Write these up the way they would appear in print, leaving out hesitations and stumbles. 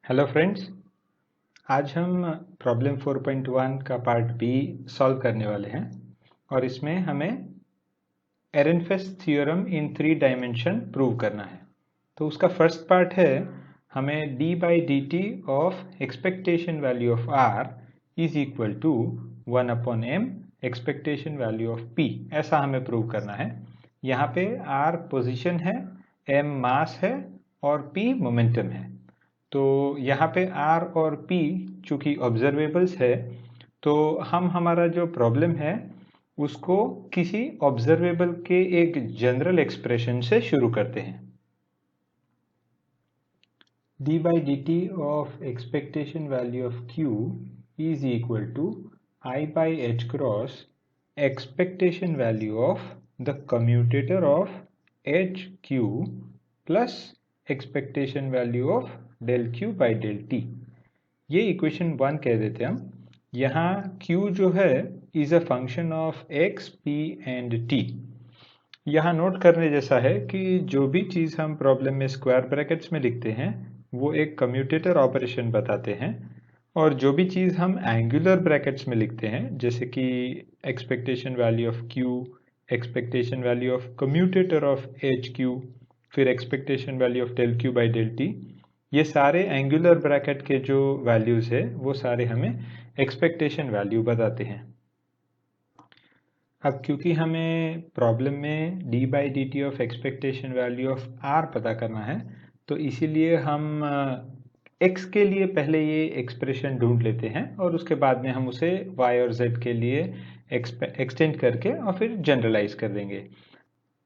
Hello friends, आज हम problem 4.1 का पार्ट बी सॉल्व करने वाले हैं और इसमें हमें Ehrenfest theorem in 3 dimension prove करना है। तो उसका फर्स्ट पार्ट है हमें d by d t of expectation value of r is equal to 1 upon m expectation value of p, ऐसा हमें प्रूव करना है। यहाँ पे r पोजीशन है, m मास है और p मोमेंटम है। तो यहाँ पे R और P चूंकि ऑब्जर्वेबल्स है तो हम हमारा जो प्रॉब्लम है उसको किसी ऑब्जर्वेबल के एक जनरल एक्सप्रेशन से शुरू करते हैं। d by d t of expectation value of Q is equal to I by h cross expectation value of the commutator of H q plus expectation value of del Q by del T. ये equation 1 कह देते हम। यहाँ q जो है is a function of x, p and t। यहाँ note करने जैसा है कि जो भी चीज़ हम प्रॉब्लम में स्क्वायर ब्रैकेट्स में लिखते हैं वो एक कम्यूटेटर ऑपरेशन बताते हैं, और जो भी चीज़ हम एंगुलर ब्रैकेट्स में लिखते हैं जैसे कि expectation value of q, expectation value of commutator of H Q, फिर expectation value of del Q by del T, ये सारे एंगुलर ब्रैकेट के जो वैल्यूज़ है वो सारे हमें एक्सपेक्टेशन वैल्यू बताते हैं। अब क्योंकि हमें प्रॉब्लम में d by d t of expectation value of r पता करना है तो इसीलिए हम x के लिए पहले ये एक्सप्रेशन ढूंढ लेते हैं और उसके बाद में हम उसे y और z के लिए एक्सटेंड करके और फिर जनरलाइज कर देंगे।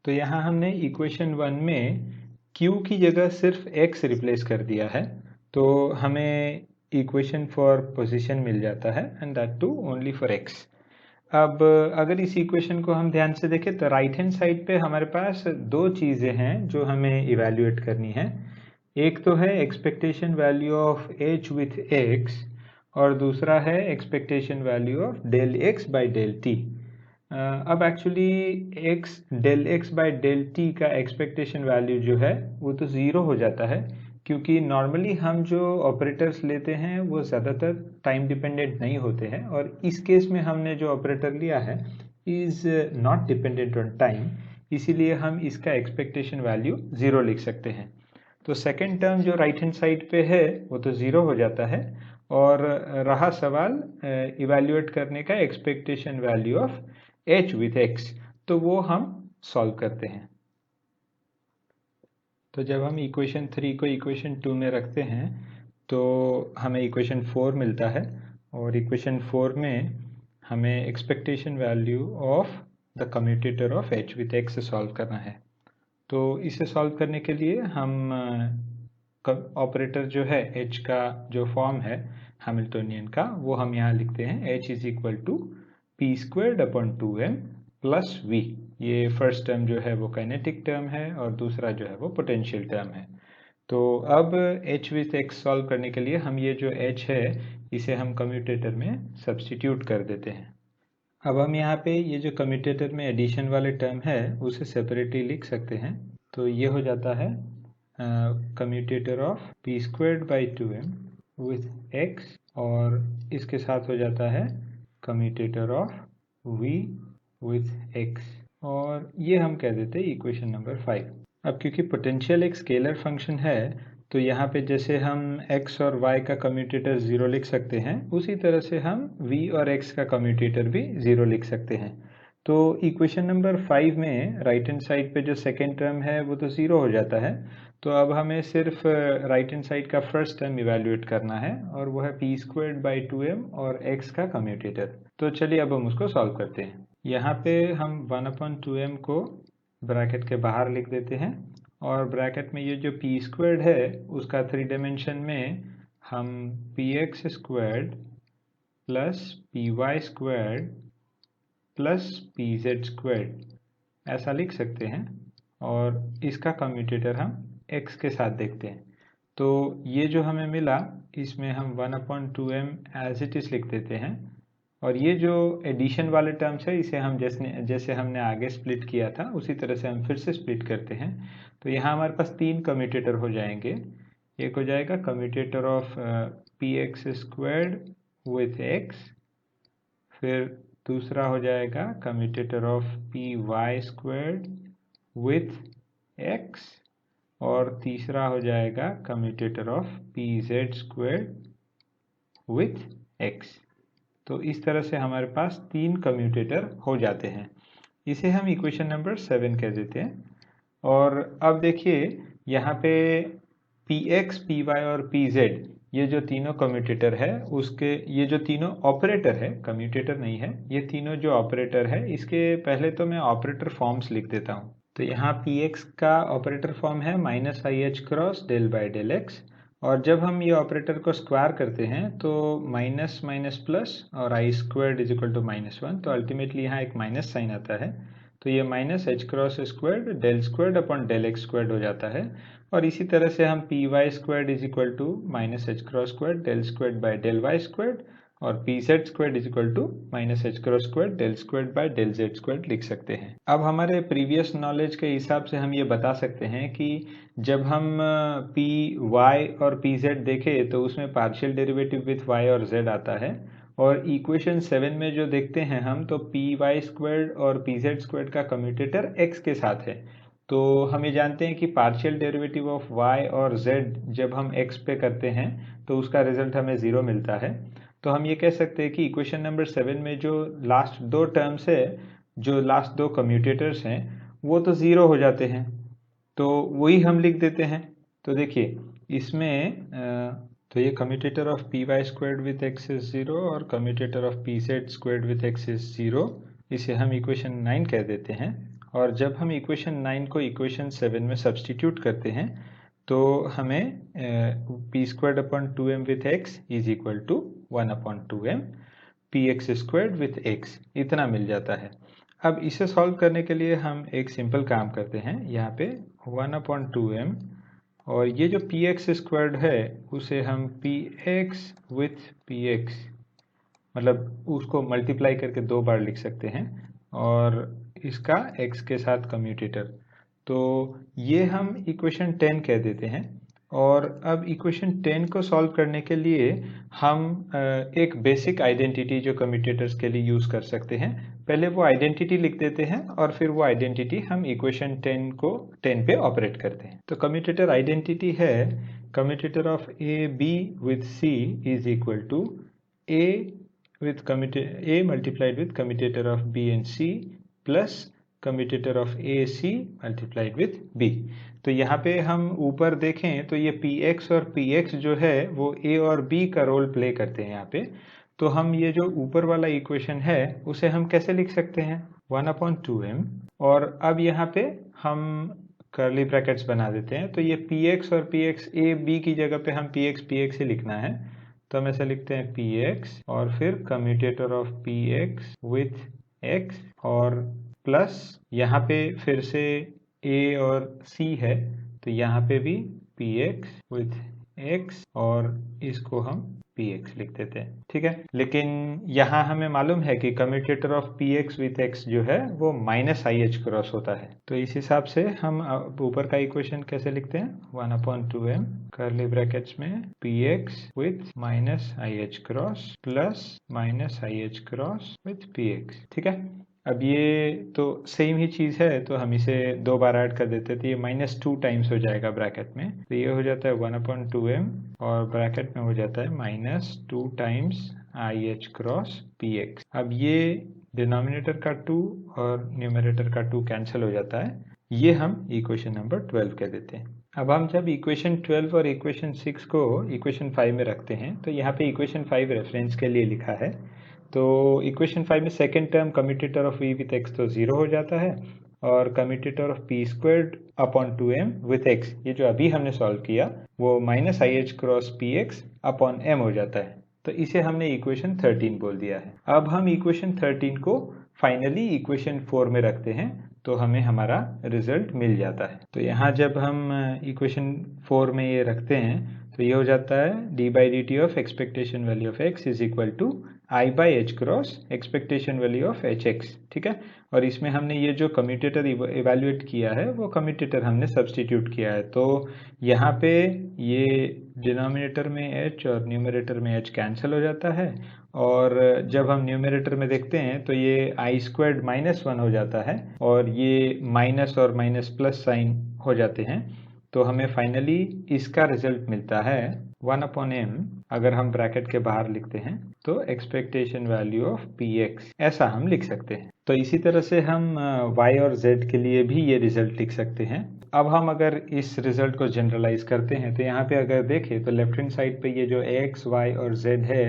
तो यहाँ हमने इक्वेशन 1 में q की जगह सिर्फ x रिप्लेस कर दिया है तो हमें इक्वेशन फॉर पोजीशन मिल जाता है, and that too only for x। अब अगर इस इक्वेशन को हम ध्यान से देखें तो राइट हैंड साइड पे हमारे पास दो चीज़ें हैं जो हमें इवेल्युएट करनी है। एक तो है expectation value of h with x और दूसरा है expectation value of del x by del t। अब actually del x by del t का एक्सपेक्टेशन वैल्यू जो है वो तो ज़ीरो हो जाता है, क्योंकि नॉर्मली हम जो ऑपरेटर्स लेते हैं वो ज़्यादातर टाइम डिपेंडेंट नहीं होते हैं, और इस केस में हमने जो ऑपरेटर लिया है is not dependent on time, इसीलिए हम इसका एक्सपेक्टेशन वैल्यू ज़ीरो लिख सकते हैं। तो सेकेंड टर्म जो राइट हैंड साइड पे है वो तो ज़ीरो हो जाता है, और रहा सवाल इवेल्युएट करने का expectation value of h with x, तो वो हम सॉल्व करते हैं। तो जब हम इक्वेशन 3 को इक्वेशन 2 में रखते हैं तो हमें इक्वेशन 4 मिलता है, और इक्वेशन 4 में हमें expectation value of the commutator of h with x solve करना है। तो इसे सॉल्व करने के लिए हम ऑपरेटर जो है h का जो फॉर्म है हैमिल्टोनियन का वो हम यहाँ लिखते हैं h is equal to p squared upon 2m plus v। ये फर्स्ट टर्म जो है वो काइनेटिक टर्म है और दूसरा जो है वो पोटेंशियल टर्म है। तो अब h विथ x सॉल्व करने के लिए हम ये जो h है इसे हम कम्यूटेटर में सब्स्टिट्यूट कर देते हैं। अब हम यहाँ पे ये जो कम्यूटेटर में एडिशन वाले टर्म है उसे सेपरेटली लिख सकते हैं। तो ये हो जाता है commutator of P squared by 2m with x, और इसके साथ हो जाता है commutator of v with x, और ये हम कह देते हैं इक्वेशन नंबर 5। अब क्योंकि पोटेंशियल एक स्केलर फंक्शन है तो यहाँ पे जैसे हम x और y का कम्यूटेटर ज़ीरो लिख सकते हैं उसी तरह से हम v और x का कम्यूटेटर भी ज़ीरो लिख सकते हैं। तो इक्वेशन नंबर 5 में राइट हैंड साइड पे जो सेकेंड टर्म है वो तो ज़ीरो हो जाता है, तो अब हमें सिर्फ राइट हैंड साइड का फर्स्ट टर्म इवेल्युएट करना है और वो है पी स्क्वायर्ड बाई 2m और x का कम्यूटेटर। तो चलिए अब हम उसको सॉल्व करते हैं। यहाँ पे हम 1/2m को ब्रैकेट के बाहर लिख देते हैं, और ब्रैकेट में ये जो पी स्क्वायर्ड है उसका 3 डायमेंशन में हम p x squared plus p Y squared plus p Z squared ऐसा लिख सकते हैं, और इसका कम्यूटेटर हम x के साथ देखते हैं। तो ये जो हमें मिला इसमें हम 1/2m एज इट इज़ लिख देते हैं, और ये जो एडिशन वाले टर्म्स है इसे हम जैसे हमने आगे स्प्लिट किया था उसी तरह से हम फिर से स्प्लिट करते हैं। तो यहाँ हमारे पास 3 कम्यूटेटर हो जाएंगे, एक हो जाएगा commutator of p x squared with x, फिर दूसरा हो जाएगा commutator of p Y squared with x, और तीसरा हो जाएगा commutator of p Z squared with x. तो इस तरह से हमारे पास 3 कम्यूटेटर हो जाते हैं। इसे हम इक्वेशन नंबर 7 कह देते हैं। और अब देखिए यहाँ पे px, py और pz ये जो तीनों कम्यूटेटर है उसके, ये जो तीनों ऑपरेटर है, कम्यूटेटर नहीं है, ये तीनों जो ऑपरेटर है, इसके पहले तो मैं ऑपरेटर फॉर्म्स लिख देता हूँ। तो यहाँ px का ऑपरेटर फॉर्म है minus i h cross del by del x, और जब हम ये ऑपरेटर को स्क्वायर करते हैं तो माइनस माइनस प्लस और आई स्क्वायर्ड इज इक्वल टू -1, तो अल्टीमेटली यहाँ एक माइनस साइन आता है, तो ये minus H cross squared del squared upon del X squared हो जाता है। और इसी तरह से हम P Y squared is equal to minus H cross squared del squared by del Y squared, और P Z squared is equal to minus H cross squared del squared by del Z squared लिख सकते हैं। अब हमारे previous knowledge के हिसाब से हम ये बता सकते हैं कि जब हम पी वाई और पी जेड देखें तो उसमें पार्शियल डेरिवेटिव विथ वाई और जेड आता है, और इक्वेशन 7 में जो देखते हैं हम, तो पी वाई स्क्वायर्ड और पी जेड स्क्वायर्ड का कम्यूटेटर एक्स के साथ है। तो हम ये जानते हैं कि पार्शियल डेरिवेटिव ऑफ y और z जब हम x पे करते हैं तो उसका रिजल्ट हमें 0 मिलता है। तो हम ये कह सकते हैं कि इक्वेशन नंबर 7 में जो लास्ट 2 टर्म्स है, जो लास्ट 2 कम्यूटेटर्स हैं, वो तो 0 हो जाते हैं, तो वही हम लिख देते हैं। तो देखिए इसमें तो ये commutator of p Y squared with x is 0 और commutator of p Z squared with x is 0, इसे हम इक्वेशन 9 कह देते हैं। और जब हम इक्वेशन 9 को इक्वेशन 7 में सब्सटीट्यूट करते हैं तो हमें p squared upon 2m with x is equal to 1 अपॉन 2m p x squared with x, इतना मिल जाता है। अब इसे सॉल्व करने के लिए हम एक सिंपल काम करते हैं, यहाँ पे 1 अपॉन 2m, और ये जो पी एक्स स्क्वायर्ड है उसे हम p x with P x, मतलब उसको मल्टीप्लाई करके 2 बार लिख सकते हैं, और इसका x के साथ कम्यूटेटर, तो ये हम इक्वेशन 10 कह देते हैं। और अब इक्वेशन 10 को सॉल्व करने के लिए हम एक बेसिक आइडेंटिटी जो कम्यूटेटर्स के लिए यूज़ कर सकते हैं, पहले वो आइडेंटिटी लिख देते हैं और फिर वो आइडेंटिटी हम इक्वेशन 10 को 10 पे ऑपरेट करते हैं। तो कम्यूटेटर आइडेंटिटी है commutator of A B with C is equal to A with A multiplied with commutator of B and C plus commutator of AC multiplied with B। तो यहाँ पे हम ऊपर देखें तो ये PX और PX जो है वो A और B का रोल प्ले करते हैं यहाँ पे। तो हम ये जो ऊपर वाला इक्वेशन है उसे हम कैसे लिख सकते हैं, 1 अपॉन 2m, और अब यहाँ पे हम कर्ली ब्रैकेट्स बना देते हैं। तो ये PX और PX A B की जगह पे हम PX ही लिखना है, तो हम ऐसे लिखते हैं px और फिर commutator of px with x, और प्लस यहाँ पे फिर से a और c है, तो यहाँ पे भी px विथ x और इसको हम px लिख देते हैं, ठीक है। लेकिन यहाँ हमें मालूम है कि commutator of px with x जो है वो माइनस आई एच क्रॉस होता है, तो इस हिसाब से हम ऊपर का इक्वेशन कैसे लिखते हैं, 1 अपॉन 2m कर्ली ब्रैकेट्स में px with minus i h cross plus minus i h cross with px, ठीक है। अब ये तो सेम ही चीज़ है, तो हम इसे 2 बार ऐड कर देते हैं, तो ये -2 टाइम्स हो जाएगा ब्रैकेट में, तो ये हो जाता है 1 अपॉन 2m और ब्रैकेट में हो जाता है -2 times I h cross px। अब ये डिनोमिनेटर का 2 और न्यूमरेटर का 2 कैंसिल हो जाता है, ये हम इक्वेशन नंबर 12 कह देते हैं। अब हम जब इक्वेशन 12 और इक्वेशन 6 को इक्वेशन 5 में रखते हैं, तो यहाँ पे इक्वेशन 5 रेफरेंस के लिए लिखा है, तो इक्वेशन 5 में second term commutator of v with x तो 0 हो जाता है, और commutator of p squared upon 2m with x, ये जो अभी हमने सॉल्व किया वो minus i h cross px upon m हो जाता है, तो इसे हमने इक्वेशन 13 बोल दिया है। अब हम इक्वेशन 13 को फाइनली इक्वेशन 4 में रखते हैं, तो हमें हमारा रिजल्ट मिल जाता है। तो यहाँ जब हम इक्वेशन 4 में ये रखते हैं तो ये हो जाता है d by d t of expectation value of x is equal to i by h cross expectation value of h x, ठीक है। और इसमें हमने ये जो कम्यूटेटर इवेल्युएट किया है वो कम्यूटेटर हमने सब्सटीट्यूट किया है। तो यहाँ पे ये डिनोमिनेटर में एच और न्यूमरेटर में एच कैंसिल हो जाता है, और जब हम न्यूमरेटर में देखते हैं तो ये आई स्क्वायर्ड -1 हो जाता है और ये माइनस और माइनस प्लस साइन हो जाते हैं। तो हमें फाइनली इसका रिजल्ट मिलता है 1/m, अगर हम ब्रैकेट के बाहर लिखते हैं तो एक्सपेक्टेशन वैल्यू ऑफ px, ऐसा हम लिख सकते हैं। तो इसी तरह से हम y और z के लिए भी ये रिजल्ट लिख सकते हैं। अब हम अगर इस रिजल्ट को जनरलाइज करते हैं तो यहाँ पे अगर देखें तो लेफ्ट हैंड साइड पे ये जो x, y और z है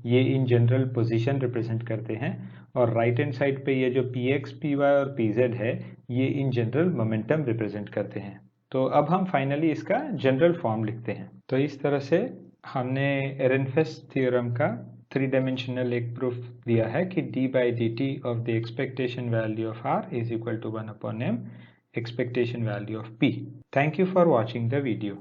ये इन जनरल पोजीशन रिप्रेजेंट करते हैं, और राइट हैंड साइड पे ये जो px, py और pz है ये इन जनरल मोमेंटम रिप्रेजेंट करते हैं। तो अब हम फाइनली इसका जनरल फॉर्म लिखते हैं। तो इस तरह से हमने एरेनफेस्ट थ्योरम का 3 डायमेंशनल एक प्रूफ दिया है कि d/dt of the expectation value of r is equal to 1/m expectation value of p। Thank you for watching the video.